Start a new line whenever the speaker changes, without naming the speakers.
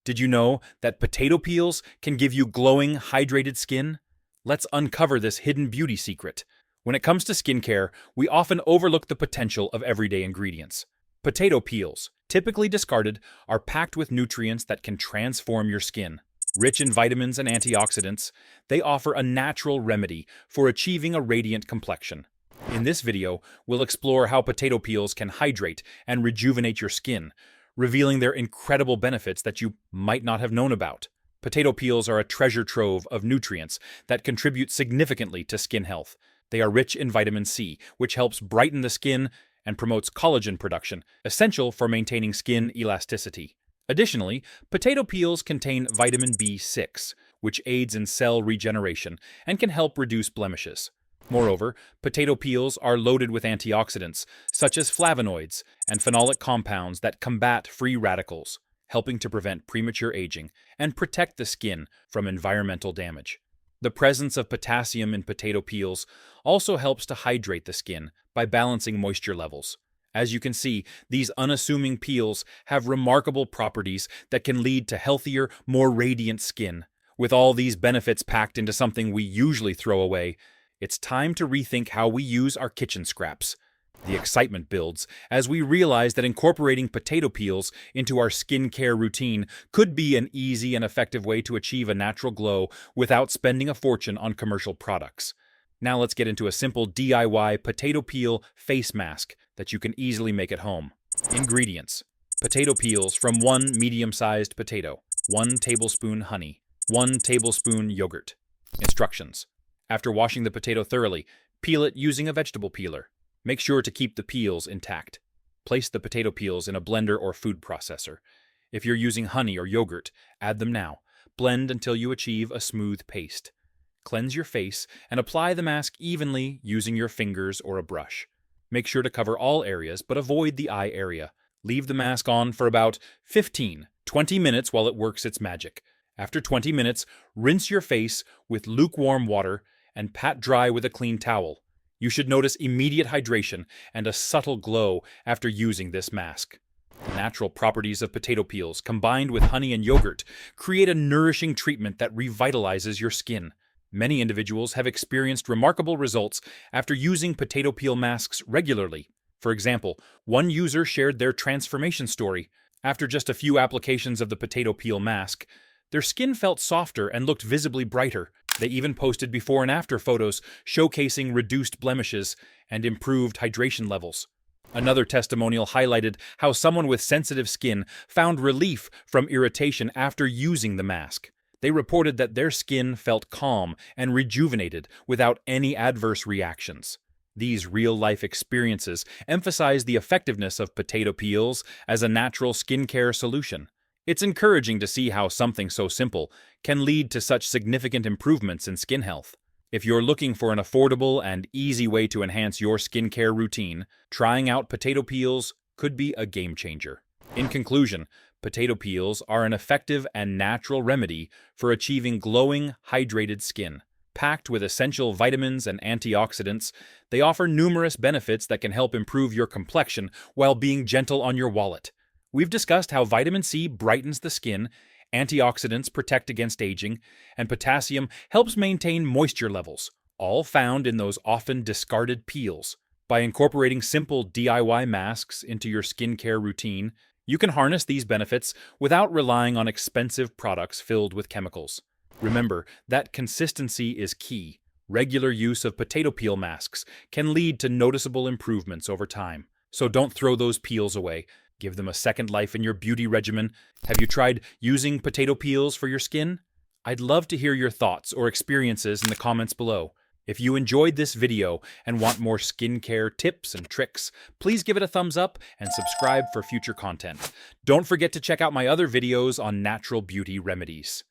Did you know that potato peels can give you glowing, hydrated skin? Let's uncover this hidden beauty secret. When it comes to skincare, we often overlook the potential of everyday ingredients. Potato peels, typically discarded, are packed with nutrients that can transform your skin. Rich in vitamins and antioxidants, they offer a natural remedy for achieving a radiant complexion. In this video, we'll explore how potato peels can hydrate and rejuvenate your skin, revealing their incredible benefits that you might not have known about. Potato peels are a treasure trove of nutrients that contribute significantly to skin health. They are rich in vitamin C, which helps brighten the skin and promotes collagen production, essential for maintaining skin elasticity. Additionally, potato peels contain vitamin B6, which aids in cell regeneration and can help reduce blemishes. Moreover, potato peels are loaded with antioxidants, such as flavonoids and phenolic compounds that combat free radicals, helping to prevent premature aging and protect the skin from environmental damage. The presence of potassium in potato peels also helps to hydrate the skin by balancing moisture levels. As you can see, these unassuming peels have remarkable properties that can lead to healthier, more radiant skin. With all these benefits packed into something we usually throw away, it's time to rethink how we use our kitchen scraps. The excitement builds as we realize that incorporating potato peels into our skincare routine could be an easy and effective way to achieve a natural glow without spending a fortune on commercial products. Now let's get into a simple DIY potato peel face mask that you can easily make at home. Ingredients: potato peels from 1 medium-sized potato, 1 tablespoon honey, 1 tablespoon yogurt. Instructions: after washing the potato thoroughly, peel it using a vegetable peeler. Make sure to keep the peels intact. Place the potato peels in a blender or food processor. If you're using honey or yogurt, add them now. Blend until you achieve a smooth paste. Cleanse your face and apply the mask evenly using your fingers or a brush. Make sure to cover all areas but avoid the eye area. Leave the mask on for about 15-20 minutes while it works its magic. After 20 minutes, rinse your face with lukewarm water and pat dry with a clean towel. You should notice immediate hydration and a subtle glow after using this mask. The natural properties of potato peels, combined with honey and yogurt, create a nourishing treatment that revitalizes your skin. Many individuals have experienced remarkable results after using potato peel masks regularly. For example, one user shared their transformation story. After just a few applications of the potato peel mask, their skin felt softer and looked visibly brighter. They even posted before and after photos showcasing reduced blemishes and improved hydration levels. Another testimonial highlighted how someone with sensitive skin found relief from irritation after using the mask. They reported that their skin felt calm and rejuvenated without any adverse reactions. These real-life experiences emphasize the effectiveness of potato peels as a natural skincare solution. It's encouraging to see how something so simple can lead to such significant improvements in skin health. If you're looking for an affordable and easy way to enhance your skincare routine, trying out potato peels could be a game changer. In conclusion, potato peels are an effective and natural remedy for achieving glowing, hydrated skin. Packed with essential vitamins and antioxidants, they offer numerous benefits that can help improve your complexion while being gentle on your wallet. We've discussed how vitamin C brightens the skin, antioxidants protect against aging, and potassium helps maintain moisture levels, all found in those often discarded peels. By incorporating simple DIY masks into your skincare routine, you can harness these benefits without relying on expensive products filled with chemicals. Remember that consistency is key. Regular use of potato peel masks can lead to noticeable improvements over time. So don't throw those peels away. Give them a second life in your beauty regimen. Have you tried using potato peels for your skin? I'd love to hear your thoughts or experiences in the comments below. If you enjoyed this video and want more skincare tips and tricks, please give it a thumbs up and subscribe for future content. Don't forget to check out my other videos on natural beauty remedies.